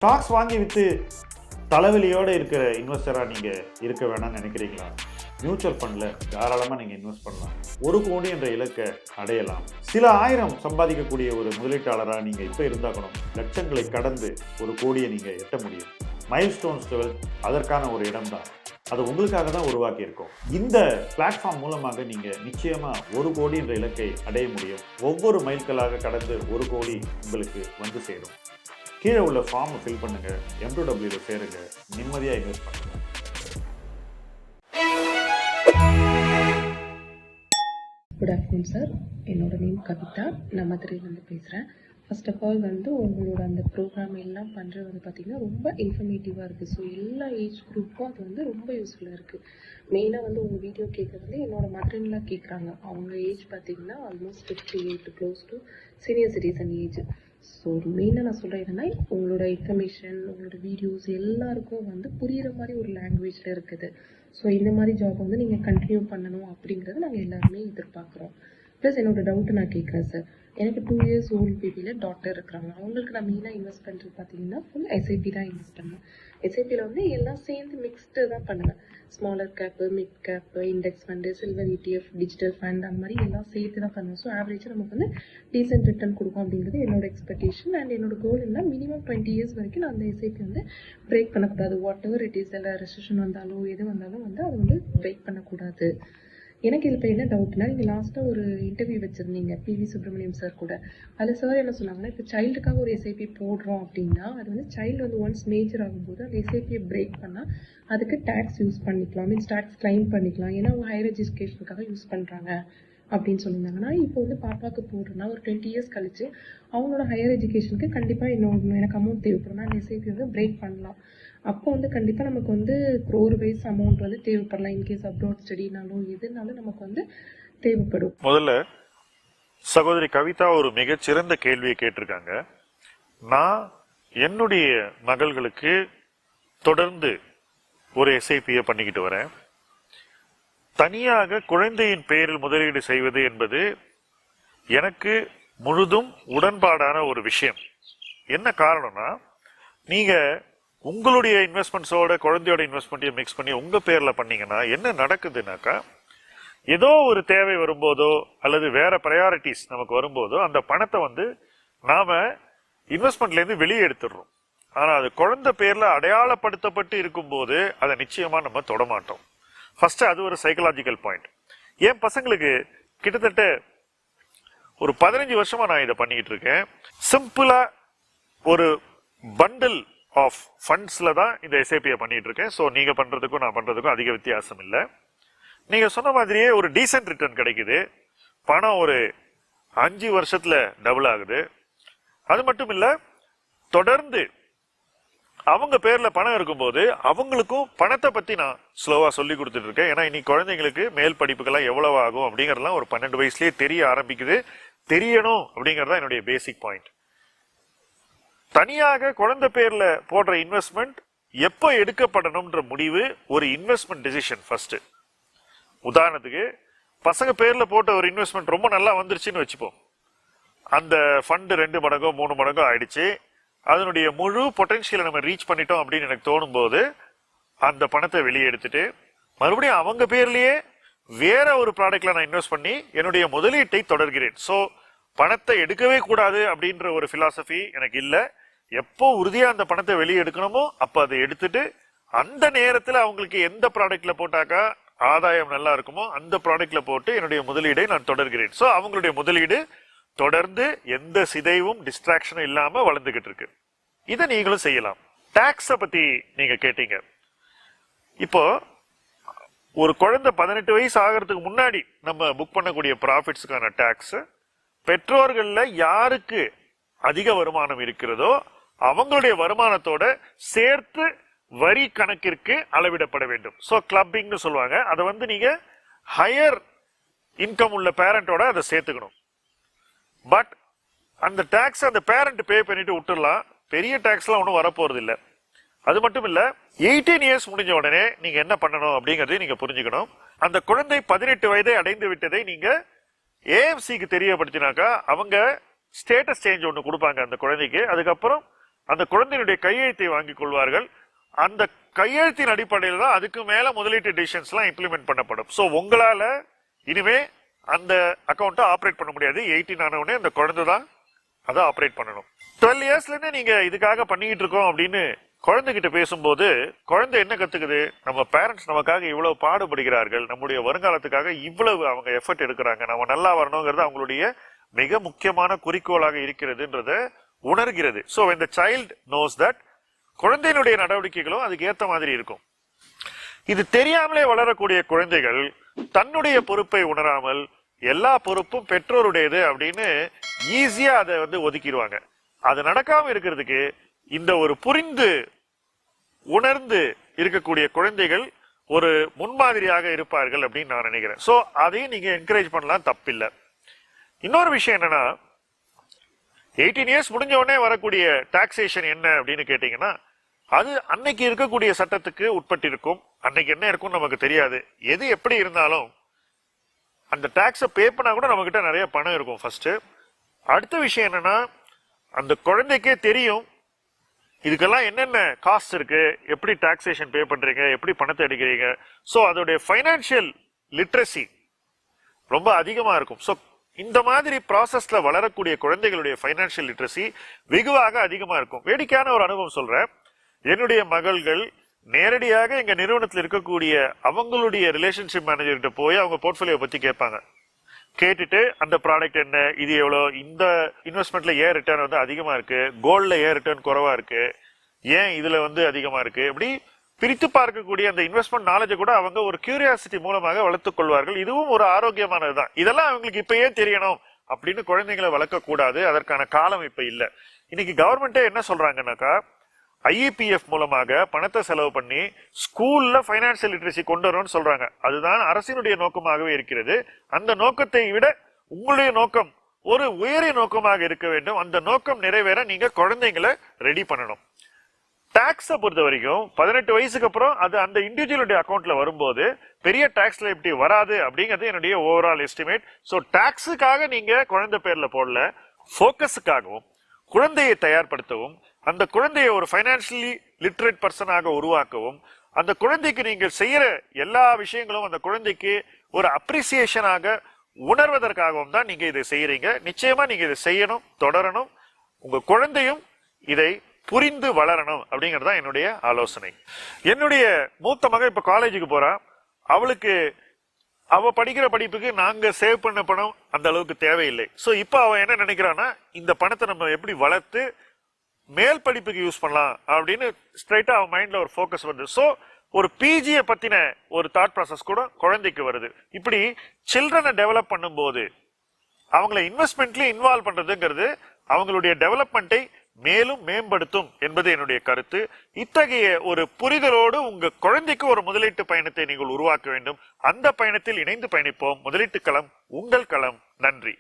Stocks வாங்கி விற்று தலைவலியோடு இருக்கிற இன்வெஸ்டராக நீங்கள் இருக்க வேணாம்னு நினைக்கிறீங்களா? மியூச்சுவல் ஃபண்டில் தாராளமாக நீங்கள் இன்வெஸ்ட் பண்ணலாம். 1 கோடி என்ற இலக்கை அடையலாம். சில ஆயிரம் சம்பாதிக்கக்கூடிய ஒரு முதலீட்டாளராக நீங்கள் இப்போ இருந்தாக்கணும். லட்சங்களை கடந்து 1 கோடியை நீங்கள் எட்ட முடியும். மைல்ஸ்டோன்ஸ் 12 அதற்கான ஒரு இடம் தான். அது உங்களுக்காக தான் உருவாக்கி இருக்கும். இந்த பிளாட்ஃபார்ம் மூலமாக நீங்கள் நிச்சயமாக 1 கோடி என்ற இலக்கை அடைய முடியும். ஒவ்வொரு மைல்களாக கடந்து 1 கோடி உங்களுக்கு வந்து சேரும். கீழே உள்ள ஃபார்மை ஃபில் பண்ணுங்க, M2W சேருங்க, நிம்மதியாக இன்வெஸ்ட் பண்ணுங்க. Good afternoon sir. என்னோட நேம் கவிதா. நான் மதுரையிலேருந்து பேசுகிறேன். ஃபர்ஸ்ட் ஆஃப் ஆல் உங்களோட அந்த ப்ரோக்ராம் எல்லாம் பண்ணுறது பார்த்திங்கன்னா ரொம்ப இன்ஃபர்மேட்டிவாக இருக்குது. ஸோ எல்லா ஏஜ் குரூப்புக்கும் அது ரொம்ப யூஸ்ஃபுல்லாக இருக்குது. மெயினாக உங்கள் வீடியோ கேட்குறது என்னோட மதர்லாம் கேட்குறாங்க. அவங்க ஏஜ் பார்த்திங்கன்னா almost 58 close to senior citizen age. So மெயினாக நான் சொல்கிறேன் என்னென்னா, உங்களோட இன்ஃபர்மேஷன், உங்களோட வீடியோஸ் எல்லாருக்கும் புரிகிற மாதிரி ஒரு லாங்குவேஜில் இருக்குது. ஸோ இந்த மாதிரி ஜாப் நீங்கள் கண்டினியூ பண்ணணும் அப்படிங்கிறத நாங்கள் எல்லாருமே எதிர்பார்க்குறோம். ப்ளஸ் என்னோட டவுட்டு நான் கேட்குறேன் சார். எனக்கு 2 years ஓல்டு பேபியில் டாக்டர் இருக்கிறாங்க. அவங்களுக்கு நான் மெயினாக இன்வெஸ்ட் பண்ணுறது பார்த்தீங்கன்னா ஃபுல் எஸ்ஐபி தான் இன்வெஸ்ட் பண்ணுவேன். எஸ்ஐபியில் எல்லாம் சேர்ந்து மிக்ஸ்டு தான் பண்ணுவேன். Smaller cap, mid cap, index fund, silver ETF, digital fund, அந்த மாதிரி எல்லாம் சேர்த்து தான் பண்ணுவேன். ஸோ ஆவரேஜாக நமக்கு டீசென்ட் ரிட்டர்ன் கொடுக்கும் அப்படிங்கிறது என்னோட எக்ஸ்பெக்டேஷன். அண்ட் என்னோட கோல் என்ன, மினிமம் 20 years வரைக்கும் நான் அந்த எஸ்ஐபி பிரேக் பண்ணக்கூடாது. வாட் எவர் இட் இஸ், இல்லை ரெசிஷன் வந்தாலும் எது வந்தாலும் அதை பிரேக் பண்ணக்கூடாது. எனக்கு இதில் இப்போ என்ன டவுட்னா, நீங்கள் லாஸ்ட்டாக ஒரு இன்டர்வியூ வச்சுருந்தீங்க PV சுப்ரமணியம் சார் கூட. அதில் சார் என்ன சொன்னாங்கன்னா, இப்போ சைல்டுக்காக ஒரு எஸ்ஐபி போடுறோம் அப்படின்னா அது சைல்டு ஒன்ஸ் மேஜர் ஆகும்போது அந்த எஸ்ஐபியை பிரேக் பண்ணால் அதுக்கு டேக்ஸ் யூஸ் பண்ணிக்கலாம், மீன்ஸ் டேக்ஸ் கிளைம் பண்ணிக்கலாம். ஏன்னா அவங்க ஹையர் எஜுகேஷனுக்காக யூஸ் பண்ணுறாங்க அப்படின்னு சொல்லியிருந்தாங்கன்னா, இப்போ பாப்பாவுக்கு போடுறோன்னா ஒரு 20 years கழிச்சு அவங்களோட ஹையர் எஜுகேஷனுக்கு கண்டிப்பாக எனக்கு அமௌண்ட் தேவைப்படும்னா அந்த எஸ்ஐபி பிரேக் பண்ணலாம். அப்போ கண்டிப்பாக நமக்கு crore வைஸ் அமௌண்ட் தேவைப்படலாம். இன்கேஸ் அப்ராட் ஸ்டடினாலும் எதுனாலும் நமக்கு தேவைப்படும். முதல்ல சகோதரி கவிதா ஒரு மிகச்சிறந்த கேள்வியை கேட்டிருக்காங்க. நான் என்னுடைய மகள்களுக்கு தொடர்ந்து ஒரு எஸ்ஐபியை பண்ணிக்கிட்டு வரேன். தனியாக குழந்தையின் பெயரில் முதலீடு செய்வது என்பது எனக்கு முழுதும் உடன்பாடான ஒரு விஷயம். என்ன காரணம்னா, நீங்க உங்களுடைய இன்வெஸ்ட்மெண்ட்ஸோட குழந்தையோட இன்வெஸ்ட்மெண்ட்டையும் மிக்ஸ் பண்ணி உங்க பேர்ல பண்ணீங்கன்னா என்ன நடக்குதுனாக்கா, ஏதோ ஒரு தேவை வரும்போதோ அல்லது வேற ப்ரையாரிட்டிஸ் நமக்கு வரும்போதோ அந்த பணத்தை நாம இன்வெஸ்ட்மெண்ட்ல இருந்து வெளியே எடுத்துடுறோம். ஆனா அது குழந்தை பேர்ல அடையாளப்படுத்தப்பட்டு இருக்கும்போது அதை நிச்சயமா நம்ம தொடமாட்டோம். ஃபர்ஸ்ட் அது ஒரு சைக்கலாஜிக்கல் பாயிண்ட். என் பசங்களுக்கு கிட்டத்தட்ட ஒரு 15 வருஷமா நான் இதை பண்ணிக்கிட்டு இருக்கேன். சிம்பிளா ஒரு பண்டில் ஆஃப் ஃபண்ட்ஸ்ல தான் இந்த எஸ்ஐபியை பண்ணிட்டு இருக்கேன். ஸோ நீங்க பண்றதுக்கும் நான் பண்றதுக்கும் அதிக வித்தியாசம் இல்லை. நீங்க சொன்ன மாதிரியே ஒரு டீசென்ட் ரிட்டர்ன் கிடைக்குது. பணம் ஒரு 5 வருஷத்துல டபுள் ஆகுது. அது மட்டும் இல்ல, தொடர்ந்து அவங்க பேர்ல பணம் இருக்கும்போது அவங்களுக்கும் பணத்தை பத்தி நான் ஸ்லோவா சொல்லி கொடுத்துட்டு இருக்கேன். ஏன்னா இன்னைக்கு குழந்தைங்களுக்கு மேல் படிப்புக்கெல்லாம் எவ்வளவு ஆகும் அப்படிங்கறதெல்லாம் ஒரு 12 வயசுலயே தெரிய ஆரம்பிக்குது. தெரியணும் அப்படிங்கறதா என்னுடைய பேசிக் பாயிண்ட். தனியாக குழந்தை பேர்ல போடுற இன்வெஸ்ட்மெண்ட் எப்போ எடுக்கப்படணும்ன்ற முடிவு ஒரு இன்வெஸ்ட்மெண்ட் டிசிஷன் ஃபர்ஸ்ட். உதாரணத்துக்கு, பசங்க பேர்ல போட்ட ஒரு இன்வெஸ்ட்மெண்ட் ரொம்ப நல்லா வந்துருச்சுன்னு வச்சுப்போம். அந்த ஃபண்ட் 2 மடங்கோ 3 மடங்கோ ஆயிடுச்சு. அதனுடைய முழு பொட்டன்ஷியலை நம்ம ரீச் பண்ணிட்டோம் அப்படின்னு எனக்கு தோணும் போது அந்த பணத்தை வெளியே எடுத்துட்டு மறுபடியும் அவங்க பேர்லயே வேற ஒரு ப்ராடக்ட்ல நான் இன்வெஸ்ட் பண்ணி என்னுடைய முதலீட்டை தொடர்கிறேன். ஸோ பணத்தை எடுக்கவே கூடாது அப்படின்ற ஒரு பிலாசபி எனக்கு இல்லை. எப்போ உறுதியா அந்த பணத்தை வெளியே எடுக்கணுமோ அப்ப அதை எடுத்துட்டு அந்த நேரத்துல அவங்களுக்கு எந்த ப்ராடக்ட்ல போட்டாக்கா ஆதாயம் நல்லா இருக்குமோ அந்த ப்ராடக்ட்ல போட்டு என்னுடைய முதலீடை நான் தொடர்கிறேன். ஸோ அவங்களுடைய முதலீடு தொடர்ந்து எந்த சிதைவும் டிஸ்ட்ராக்ஷனும் இல்லாம வளர்ந்துகிட்டு இருக்கு. இதை நீங்களும் செய்யலாம். டாக்ஸ பத்தி நீங்க கேட்டீங்க. இப்போ ஒரு குழந்தை 18 வயசு ஆகிறதுக்கு முன்னாடி நம்ம புக் பண்ணக்கூடிய ப்ராஃபிட்ஸ்க்கான டாக்ஸ் பெற்றோர்கள்ல யாருக்கு அதிக வருமானம் இருக்கிறதோ அவங்களுடைய வருமானத்தோட சேர்த்து வரி கணக்கிற்கு அளவிடப்பட வேண்டும். ஸோ கிளப்பிங்னு சொல்லுவாங்க. அதை நீங்க ஹையர் இன்கம் உள்ள பேரண்டோட அதை சேர்த்துக்கணும். பட் அந்த டாக்ஸ் அந்த பேரண்ட் பே பண்ணிட்டு விட்டுடலாம். பெரிய டாக்ஸ்லாம் ஒன்றும் வரப்போறது இல்லை. அது மட்டும் இல்ல, 18 years முடிஞ்ச உடனே நீங்க என்ன பண்ணணும் அப்படிங்கறதை நீங்க புரிஞ்சுக்கணும். அந்த குழந்தை 18 வயதை அடைந்து விட்டதை நீங்க AMCக்கு தெரியப்படுத்தினாக்கா அவங்க ஸ்டேட்டஸ் சேஞ்ச் ஒன்று கொடுப்பாங்க அந்த குழந்தைக்கு. அதுக்கப்புறம் அந்த குழந்தையினுடைய கையெழுத்தை வாங்கிக் கொள்வார்கள். அந்த கையெழுத்தின் அடிப்படையில் தான் அதுக்கு மேல முதலீட்டு டிசிஷன்ஸ் எல்லாம் இம்ப்ளிமெண்ட் பண்ணப்படும். சோ உங்களால இனிமே அந்த அக்கௌண்ட்டை ஆப்ரேட் பண்ண முடியாது. 18 ஆனவுடனே அந்த குழந்தை தான் அதை ஆப்ரேட் பண்ணணும். 12 இயர்ஸ்ல இருந்தே நீங்க இதுக்காக பண்ணிக்கிட்டு இருக்கோம் அப்படின்னு குழந்தைகிட்ட பேசும்போது குழந்தை என்ன கத்துக்குது? நம்ம பேரண்ட்ஸ் நமக்காக இவ்வளவு பாடுபடுகிறார்கள், நம்முடைய வருங்காலத்துக்காக இவ்வளவு அவங்க எஃபர்ட் எடுக்கிறாங்க, நம்ம நல்லா வரணுங்கிறது அவங்களுடைய மிக முக்கியமான குறிக்கோளாக இருக்கிறதுன்றத உணர்கிறது. So when the child knows that, குழந்தையினுடைய நடவடிக்கைகளும் அதுக்கு ஏத்த மாதிரி இருக்கும். இது தெரியாமலே வளரக்கூடிய குழந்தைகள் தன்னுடைய பொறுப்பை உணராமல் எல்லா பொறுப்பும் பெற்றோருடையது அப்படின்னு ஈஸியா அதை ஒதுக்கிடுவாங்க. அது நடக்காம இருக்கிறதுக்கு இந்த ஒரு புரிந்து உணர்ந்து இருக்கக்கூடிய குழந்தைகள் ஒரு முன்மாதிரியாக இருப்பார்கள் அப்படின்னு நான் நினைக்கிறேன். சோ அதையும் நீங்க என்கரேஜ் பண்ணலாம், தப்பில்லை. இன்னொரு விஷயம் என்னன்னா, 18 இயர்ஸ் முடிஞ்ச உடனே வரக்கூடிய டாக்ஸேஷன் என்ன அப்படின்னு கேட்டீங்கன்னா, அது அன்னைக்கு இருக்கக்கூடிய சட்டத்துக்கு உட்பட்டிருக்கும். அன்னைக்கு என்ன இருக்கும் நமக்கு தெரியாது. எது எப்படி இருந்தாலும் அந்த டாக்ஸை பே பண்ணா கூட நம்ம கிட்ட நிறைய பணம் இருக்கும் ஃபர்ஸ்ட். அடுத்த விஷயம் என்னன்னா, அந்த குழந்தைக்கே தெரியும் இதுக்கெல்லாம் என்னென்ன காஸ்ட் இருக்கு, எப்படி டாக்ஸேஷன் பே பண்றீங்க, எப்படி பணத்தை எடுக்கிறீங்க. சோ அதோடைய ஃபைனான்சியல் லிட்ரஸி ரொம்ப அதிகமா இருக்கும். சோ இந்த மாதிரி ப்ராசஸ்ல வளரக்கூடிய குழந்தைகளுடைய ஃபைனான்சியல் லிட்ரஸி வெகுவாக அதிகமா இருக்கும். வேடிக்கையான ஒரு அனுபவம் சொல்றேன். என்னுடைய மகள்கள் நேரடியாக எங்க நிறுவனத்தில் இருக்கக்கூடிய அவங்களுடைய ரிலேஷன்ஷிப் மேனேஜர்கிட்ட போய் அவங்க போர்ட்ஃபோலியோ பத்தி கேட்பாங்க. கேட்டுட்டு அந்த ப்ராடக்ட் என்ன, இது எவ்வளவு, இந்த இன்வெஸ்ட்மெண்ட்ல ஏன் ரிட்டர்ன் அதிகமா இருக்கு, கோல்ட்ல ஏன் ரிட்டர்ன் குறைவா இருக்கு, ஏன் இதுல அதிகமா இருக்கு, இப்படி பிரித்து பார்க்கக்கூடிய அந்த இன்வெஸ்ட்மெண்ட் நாலேஜை கூட அவங்க ஒரு கியூரியாசிட்டி மூலமாக வளர்த்துக் கொள்வார்கள். இதுவும் ஒரு ஆரோக்கியமானதுதான். இதெல்லாம் அவங்களுக்கு இப்பயே தெரியணும் அப்படின்னு குழந்தைங்களை வளர்க்க கூடாது. அதற்கான காலம் இப்ப இல்ல. இன்னைக்கு கவர்மெண்டே என்ன சொல்றாங்கன்னாக்கா, IEPF மூலமாக பணத்தை செலவு பண்ணி ஸ்கூல்ல பைனான்சியல் லிட்ரஸி கொண்டு வரணும்னு சொல்றாங்க. அதுதான் அரசினுடைய நோக்கமாகவே இருக்கிறது. அந்த நோக்கத்தை விட உங்களுடைய நோக்கம் ஒரு உயரிய நோக்கமாக இருக்க வேண்டும். அந்த நோக்கம் நிறைவேற நீங்க குழந்தைங்களை ரெடி பண்ணணும். டாக்ஸை பொறுத்த வரைக்கும் 18 வயசுக்கு அப்புறம் அது அந்த இண்டிவிஜுவலுடைய அக்கௌண்ட்ல வரும்போது பெரிய டாக்ஸ்ல இப்படி வராது அப்படிங்கிறது என்னுடைய ஓவரால் எஸ்டிமேட். சோ டாக்ஸுக்காக நீங்க குழந்தை பேர்ல போடல, போக்கஸுக்காகவும் குழந்தையை தயார்படுத்தவும், அந்த குழந்தையை ஒரு பைனான்சியலி லிட்ரேட் பர்சனாக உருவாக்கவும், அந்த குழந்தைக்கு நீங்கள் செய்யற எல்லா விஷயங்களும் அந்த குழந்தைக்கு ஒரு அப்ரிசியேஷனாக உணர்வதற்காகவும் தான் நீங்க இதை செய்யறீங்க. நிச்சயமா நீங்க இதை செய்யணும், தொடரணும். உங்க குழந்தையும் இதை புரிந்து வளரணும் அப்படிங்கறதுதான் என்னுடைய ஆலோசனை. என்னுடைய மூத்த மகன் இப்ப காலேஜுக்கு போறான். அவளுக்கு அவ படிக்கிற படிப்புக்கு நாங்க சேவ் பண்ண பணம் அந்த அளவுக்கு தேவையில்லை. சோ இப்ப அவ என்ன நினைக்கிறான்னா, இந்த பணத்தை நம்ம எப்படி வளர்த்து மேல் படிப்புக்கு யூஸ் பண்ணலாம் அப்படின்னு ஸ்ட்ரைட்டா அவன் மைண்ட்ல ஒரு ஃபோக்கஸ் வருது. சோ ஒரு பிஜிய பத்தின ஒரு தாட் ப்ராசஸ் கூட குழந்தைக்கு வருது. இப்படி சில்ட்ரனை டெவலப் பண்ணும்போது அவங்கள இன்வெஸ்ட்மெண்ட்லயும் இன்வால்வ் பண்றதுங்கிறது அவங்களுடைய டெவலப்மெண்ட்டை மேலும் மேம்படுத்தும் என்பது என்னுடைய கருத்து. இத்தகைய ஒரு புரிதலோடு உங்க குழந்தைக்கு ஒரு முதலீட்டு பயணத்தை நீங்கள் உருவாக்க வேண்டும். அந்த பயணத்தில் இணைந்து பயணிப்போம். முதலீட்டு களம் உங்கள் களம். நன்றி.